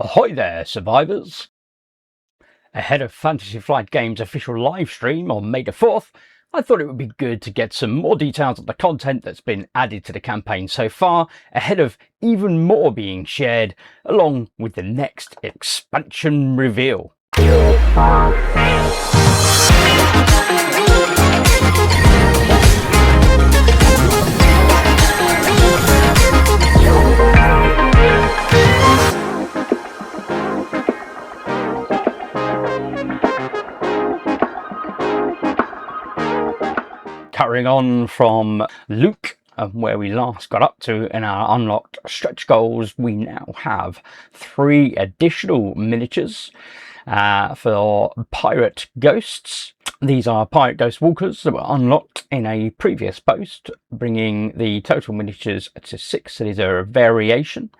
Ahoy there, survivors! Ahead of Fantasy Flight Games' official livestream on May the 4th, I thought it would be good to get some more details on the content that's been added to the campaign so far, ahead of even more being shared, along with the next expansion reveal. Carrying on from Luke, where we last got up to in our unlocked stretch goals, we now have 3 additional miniatures for pirate ghosts. These are pirate ghost walkers that were unlocked in a previous post, bringing the total miniatures to 6, so these are a variation.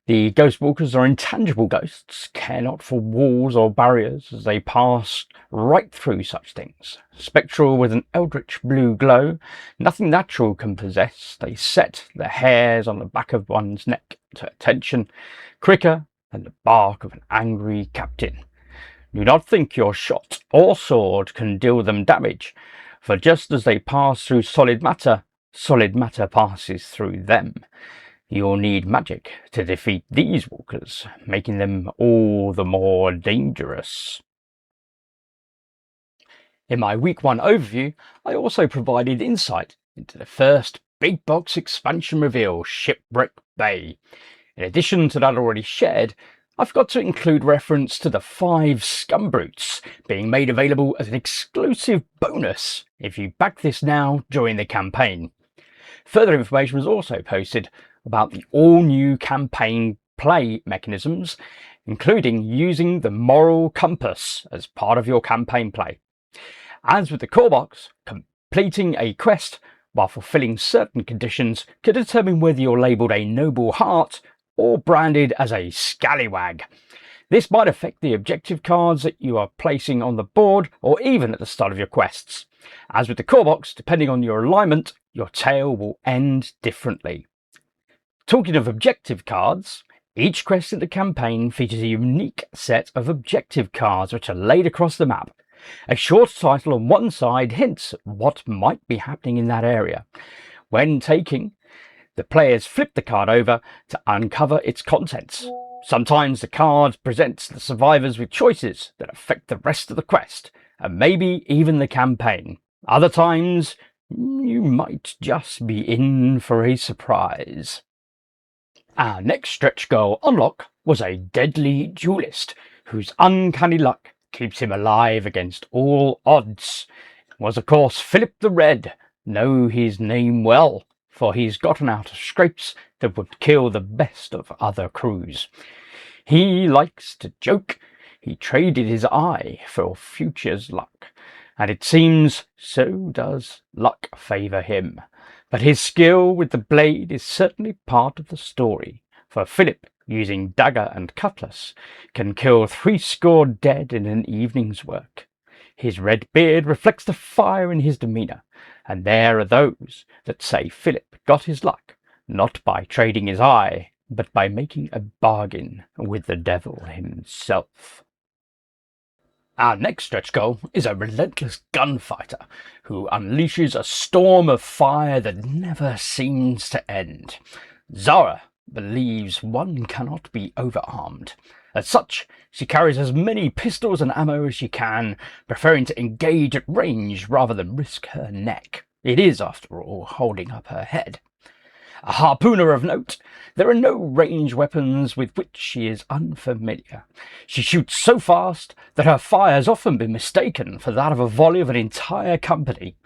The ghost walkers are intangible ghosts, care not for walls or barriers as they pass right through such things. Spectral with an eldritch blue glow, nothing natural can possess. They set the hairs on the back of one's neck to attention, quicker than the bark of an angry captain. Do not think your shot or sword can deal them damage, for just as they pass through solid matter passes through them. You'll need magic to defeat these walkers, making them all the more dangerous. In my week 1 overview, I also provided insight into the first big box expansion reveal, Shipwreck Bay. In addition to that already shared, I forgot to include reference to the 5 Scumbrutes being made available as an exclusive bonus if you back this now during the campaign. Further information was also posted about the all-new campaign play mechanisms, including using the moral compass as part of your campaign play. As with the core box, completing a quest while fulfilling certain conditions can determine whether you're labelled a noble heart or branded as a scallywag. This might affect the objective cards that you are placing on the board or even at the start of your quests. As with the core box, depending on your alignment, your tale will end differently. Talking of objective cards, each quest in the campaign features a unique set of objective cards which are laid across the map. A short title on one side hints at what might be happening in that area. When taking, the players flip the card over to uncover its contents. Sometimes the card presents the survivors with choices that affect the rest of the quest, and maybe even the campaign. Other times, you might just be in for a surprise. Our next stretch goal unlock was a deadly duelist, whose uncanny luck keeps him alive against all odds. It was of course Philip the Red. Know his name well, for he's gotten out of scrapes that would kill the best of other crews. He likes to joke. He traded his eye for future's luck, and it seems so does luck favour him. But his skill with the blade is certainly part of the story, for Philip, using dagger and cutlass, can kill 70 dead in an evening's work. His red beard reflects the fire in his demeanour, and there are those that say Philip got his luck, not by trading his eye, but by making a bargain with the devil himself. Our next stretch goal is a relentless gunfighter who unleashes a storm of fire that never seems to end. Zara believes one cannot be overarmed. As such, she carries as many pistols and ammo as she can, preferring to engage at range rather than risk her neck. It is, after all, holding up her head. A harpooner of note, there are no ranged weapons with which she is unfamiliar. She shoots so fast that her fire has often been mistaken for that of a volley of an entire company.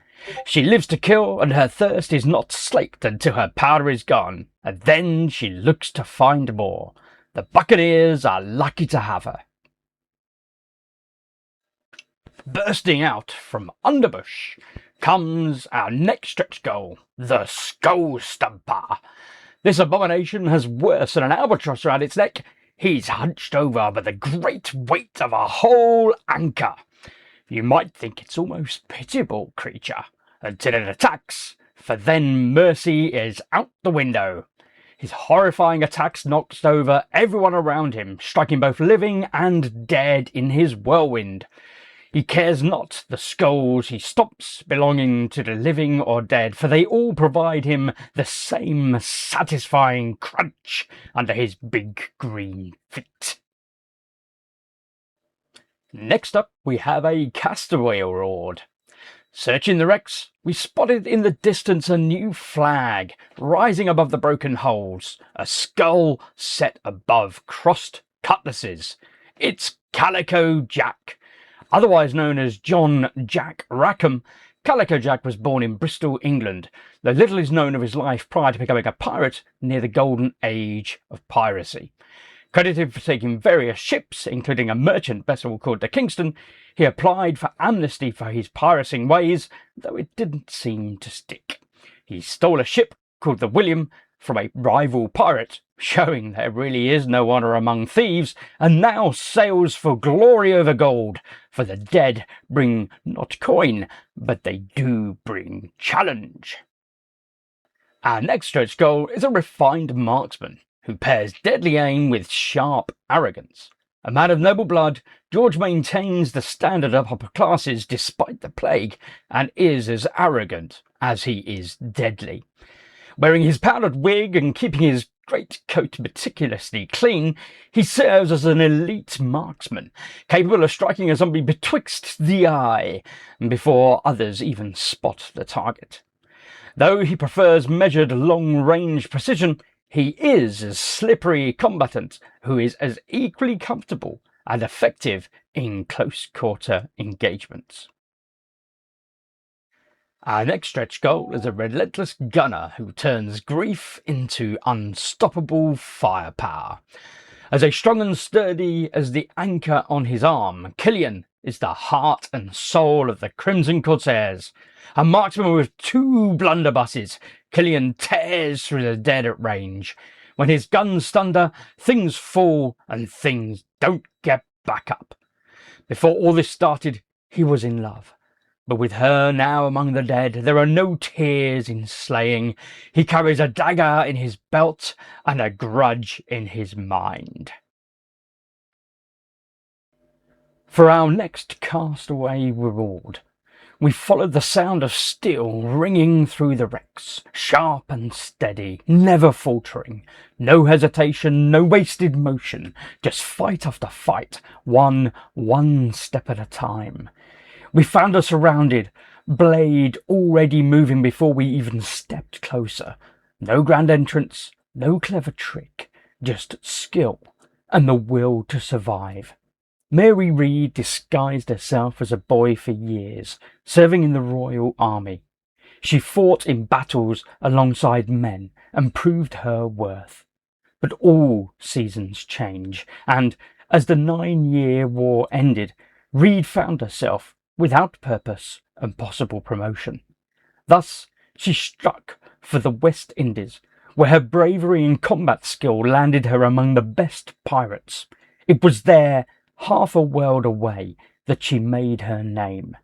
She lives to kill, and her thirst is not slaked until her powder is gone, and then she looks to find more. The Buccaneers are lucky to have her. Bursting out from Underbush comes our next stretch goal, the Skullstomper. This abomination has worse than an albatross around its neck. He's hunched over by the great weight of a whole anchor. You might think it's almost pitiable creature until it attacks, for then mercy is out the window. His horrifying attacks knocked over everyone around him, striking both living and dead in his whirlwind. He cares not the skulls he stomps belonging to the living or dead, for they all provide him the same satisfying crunch under his big green feet. Next up, we have a Castaway award. Searching the wrecks, we spotted in the distance a new flag rising above the broken hulls, a skull set above crossed cutlasses. It's Calico Jack. Otherwise known as John Jack Rackham, Calico Jack was born in Bristol, England, though little is known of his life prior to becoming a pirate near the golden age of piracy. Credited for taking various ships, including a merchant vessel called the Kingston, he applied for amnesty for his pirating ways, though it didn't seem to stick. He stole a ship called the William from a rival pirate, showing there really is no honour among thieves, and now sails for glory over gold, for the dead bring not coin, but they do bring challenge. Our next stretch goal is a refined marksman, who pairs deadly aim with sharp arrogance. A man of noble blood, George maintains the standard of upper classes despite the plague, and is as arrogant as he is deadly. Wearing his powdered wig and keeping his greatcoat meticulously clean, he serves as an elite marksman, capable of striking a zombie betwixt the eye, before others even spot the target. Though he prefers measured long-range precision, he is a slippery combatant who is as equally comfortable and effective in close-quarter engagements. Our next stretch goal is a relentless gunner who turns grief into unstoppable firepower. As strong and sturdy as the anchor on his arm, Killian is the heart and soul of the Crimson Corsairs. A marksman with 2 blunderbusses, Killian tears through the dead at range. When his guns thunder, things fall and things don't get back up. Before all this started, he was in love. But with her now among the dead, there are no tears in slaying. He carries a dagger in his belt and a grudge in his mind. For our next Castaway reward, we followed the sound of steel ringing through the wrecks, sharp and steady, never faltering. No hesitation, no wasted motion, just fight after fight, one step at a time. We found her surrounded, blade already moving before we even stepped closer. No grand entrance, no clever trick, just skill and the will to survive. Mary Read disguised herself as a boy for years, serving in the Royal Army. She fought in battles alongside men and proved her worth. But all seasons change, and as the 9-year war ended, Read found herself without purpose and possible promotion. Thus, she struck for the West Indies, where her bravery and combat skill landed her among the best pirates. It was there, half a world away, that she made her name.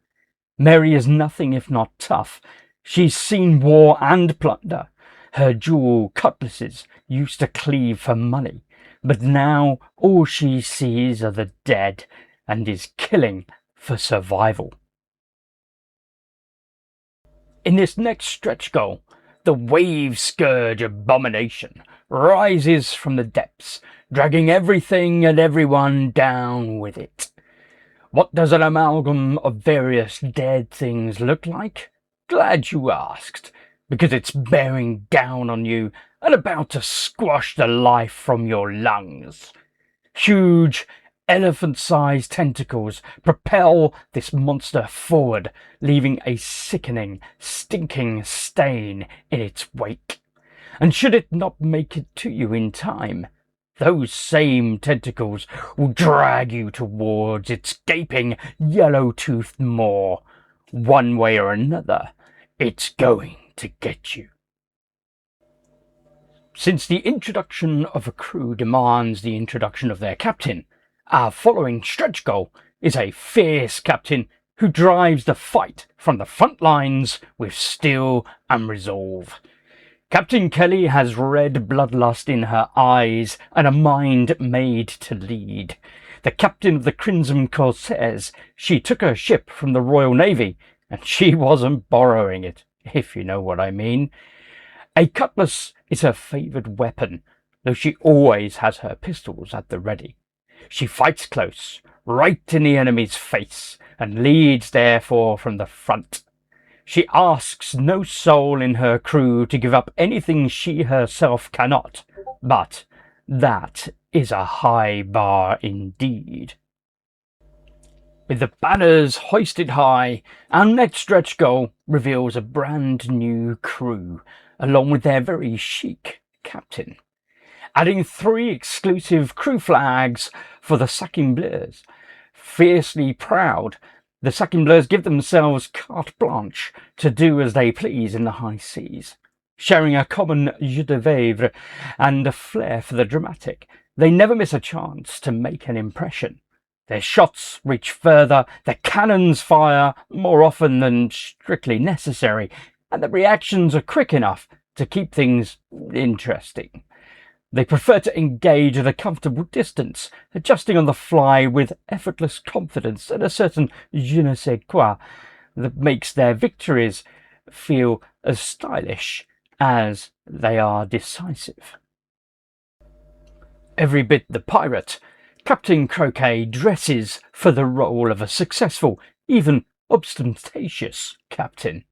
Mary is nothing if not tough. She's seen war and plunder. Her dual cutlasses used to cleave for money, but now all she sees are the dead and is killing for survival. In this next stretch goal, the Wavescourge Abomination rises from the depths, dragging everything and everyone down with it. What does an amalgam of various dead things look like? Glad you asked, because it's bearing down on you and about to squash the life from your lungs. Huge, elephant-sized tentacles propel this monster forward, leaving a sickening, stinking stain in its wake. And should it not make it to you in time, those same tentacles will drag you towards its gaping, yellow-toothed maw. One way or another, it's going to get you. Since the introduction of a crew demands the introduction of their captain, our following stretch goal is a fierce captain who drives the fight from the front lines with steel and resolve. Captain Kelly has red bloodlust in her eyes and a mind made to lead. The captain of the Crimson Corsairs, she took her ship from the Royal Navy, and she wasn't borrowing it, if you know what I mean. A cutlass is her favoured weapon, though she always has her pistols at the ready. She fights close, right in the enemy's face, and leads therefore from the front. She asks no soul in her crew to give up anything she herself cannot, but that is a high bar indeed. With the banners hoisted high, our next stretch goal reveals a brand new crew, along with their very chic captain, adding 3 exclusive crew flags for the Sacking Bleus. Fiercely proud, the Sacking Bleus give themselves carte blanche to do as they please in the high seas. Sharing a common jeu de vivre and a flair for the dramatic, they never miss a chance to make an impression. Their shots reach further, their cannons fire more often than strictly necessary, and the reactions are quick enough to keep things interesting. They prefer to engage at a comfortable distance, adjusting on the fly with effortless confidence and a certain je ne sais quoi that makes their victories feel as stylish as they are decisive. Every bit the pirate, Captain Croquer dresses for the role of a successful, even ostentatious captain.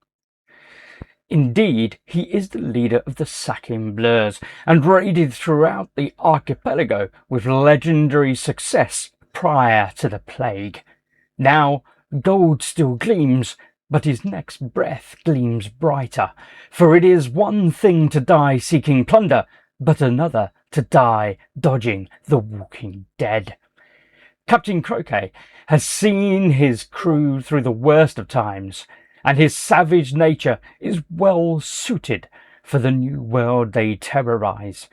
Indeed, he is the leader of the Sacking Bleus, and raided throughout the archipelago with legendary success prior to the plague. Now, gold still gleams, but his next breath gleams brighter, for it is one thing to die seeking plunder, but another to die dodging the walking dead. Captain Croquer has seen his crew through the worst of times, and his savage nature is well suited for the new world they terrorize.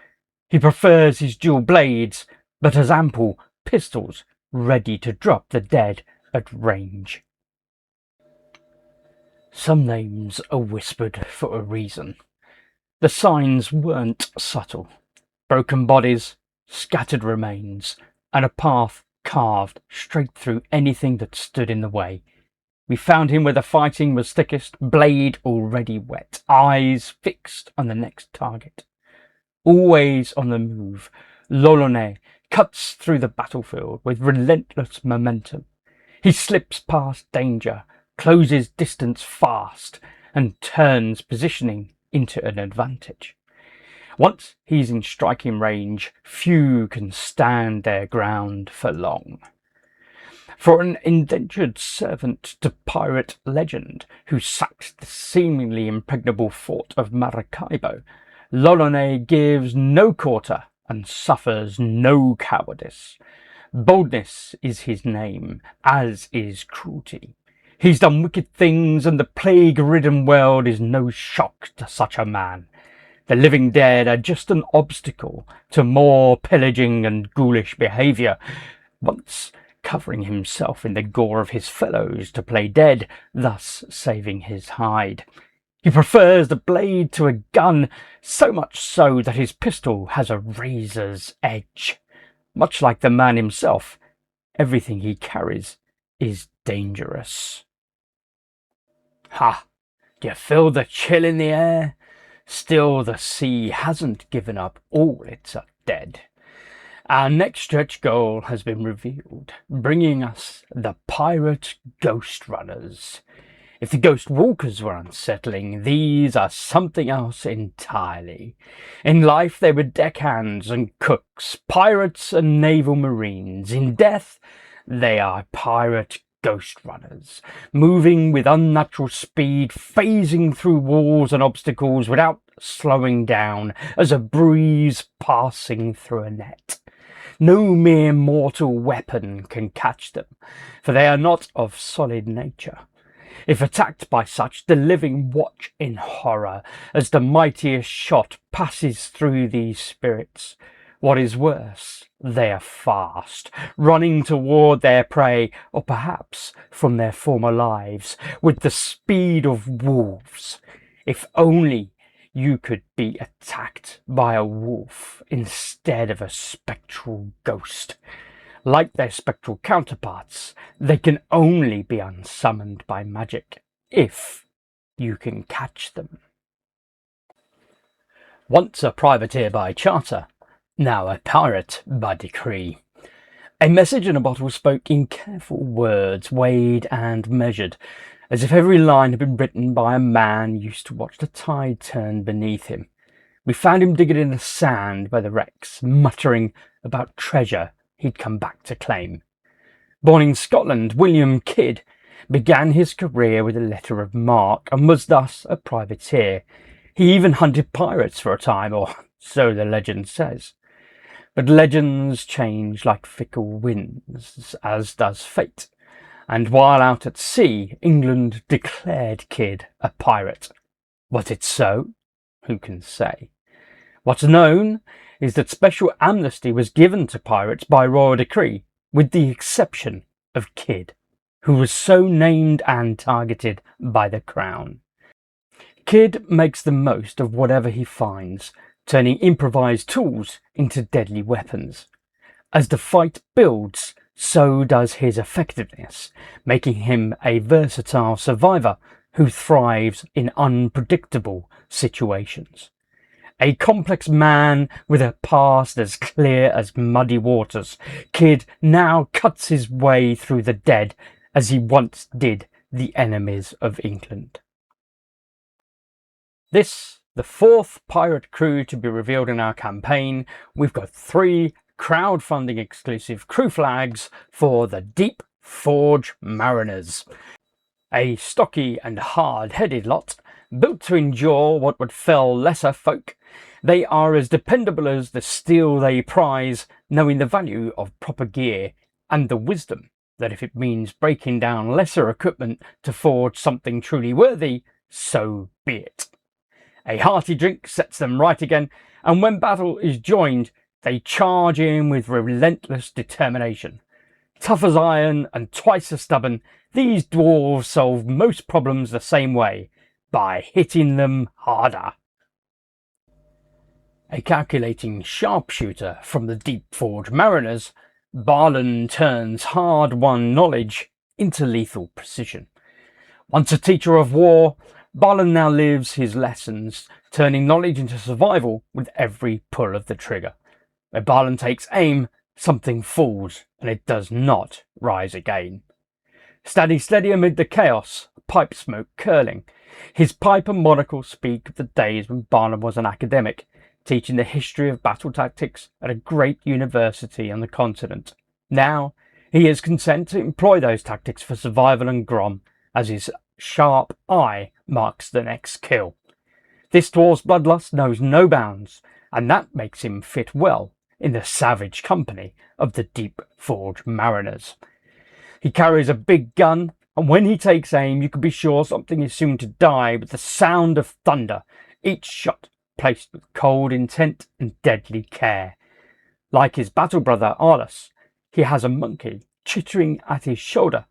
He prefers his dual blades, but has ample pistols ready to drop the dead at range. Some names are whispered for a reason. The signs weren't subtle. Broken bodies, scattered remains, and a path carved straight through anything that stood in the way. We found him where the fighting was thickest, blade already wet, eyes fixed on the next target. Always on the move, L'Olonnais cuts through the battlefield with relentless momentum. He slips past danger, closes distance fast, and turns positioning into an advantage. Once he's in striking range, few can stand their ground for long. For an indentured servant to pirate legend who sacked the seemingly impregnable fort of Maracaibo, L'Olonnais gives no quarter and suffers no cowardice. Boldness is his name, as is cruelty. He's done wicked things, and the plague-ridden world is no shock to such a man. The living dead are just an obstacle to more pillaging and ghoulish behaviour, once covering himself in the gore of his fellows to play dead, thus saving his hide. He prefers the blade to a gun, so much so that his pistol has a razor's edge. Much like the man himself, everything he carries is dangerous. Ha! Do you feel the chill in the air? Still, the sea hasn't given up all its dead. Our next stretch goal has been revealed, bringing us the pirate ghost runners. If the ghost walkers were unsettling, these are something else entirely. In life they were deckhands and cooks, pirates and naval marines. In death they are pirate ghost runners, moving with unnatural speed, phasing through walls and obstacles without slowing down, as a breeze passing through a net. No mere mortal weapon can catch them, for they are not of solid nature. If attacked by such, the living watch in horror as the mightiest shot passes through these spirits. What is worse, they are fast, running toward their prey, or perhaps from their former lives, with the speed of wolves. If only you could be attacked by a wolf instead of a spectral ghost. Like their spectral counterparts, they can only be unsummoned by magic, if you can catch them. Once a privateer by charter, now a pirate by decree. A message in a bottle spoke in careful words, weighed and measured, as if every line had been written by a man used to watch the tide turn beneath him. We found him digging in the sand by the wrecks, muttering about treasure he'd come back to claim. Born in Scotland, William Kidd began his career with a letter of marque and was thus a privateer. He even hunted pirates for a time, or so the legend says. But legends change like fickle winds, as does fate. And while out at sea, England declared Kidd a pirate. Was it so? Who can say? What's known is that special amnesty was given to pirates by royal decree, with the exception of Kidd, who was so named and targeted by the crown. Kidd makes the most of whatever he finds, turning improvised tools into deadly weapons. As the fight builds, so does his effectiveness, making him a versatile survivor who thrives in unpredictable situations. A complex man with a past as clear as muddy waters, Kidd now cuts his way through the dead as he once did the enemies of England. This, the fourth pirate crew to be revealed in our campaign. We've got 3 crowdfunding exclusive crew flags for the Deepforge Mariners. A stocky and hard-headed lot, built to endure what would fell lesser folk. They are as dependable as the steel they prize, knowing the value of proper gear and the wisdom that if it means breaking down lesser equipment to forge something truly worthy, so be it. A hearty drink sets them right again, and when battle is joined, they charge in with relentless determination. Tough as iron and twice as stubborn, these dwarves solve most problems the same way, by hitting them harder. A calculating sharpshooter from the Deepforge Mariners, Barlen turns hard-won knowledge into lethal precision. Once a teacher of war, Barlen now lives his lessons, turning knowledge into survival with every pull of the trigger. When Barlen takes aim, something falls, and it does not rise again. Steady amid the chaos, pipe smoke curling. His pipe and monocle speak of the days when Barlen was an academic, teaching the history of battle tactics at a great university on the continent. Now, he is content to employ those tactics for survival and grom, as his sharp eye marks the next kill. This dwarf's bloodlust knows no bounds, and that makes him fit well in the savage company of the Deepforge Mariners. He carries a big gun, and when he takes aim, you can be sure something is soon to die with the sound of thunder, each shot placed with cold intent and deadly care. Like his battle brother Arlus, he has a monkey chittering at his shoulder,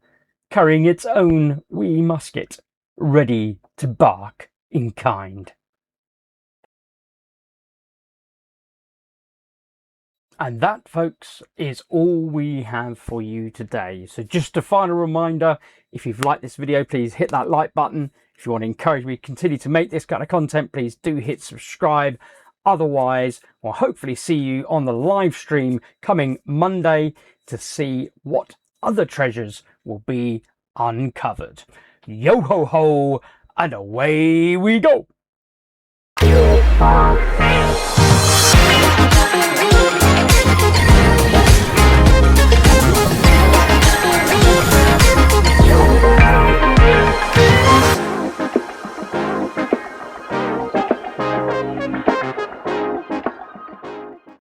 carrying its own wee musket, ready to bark in kind. And that, folks, is all we have for you today. So just a final reminder, if you've liked this video, please hit that like button. If you want to encourage me to continue to make this kind of content, please do hit subscribe. Otherwise, we'll hopefully see you on the live stream coming Monday to see what other treasures will be uncovered. Yo ho ho, and away we go!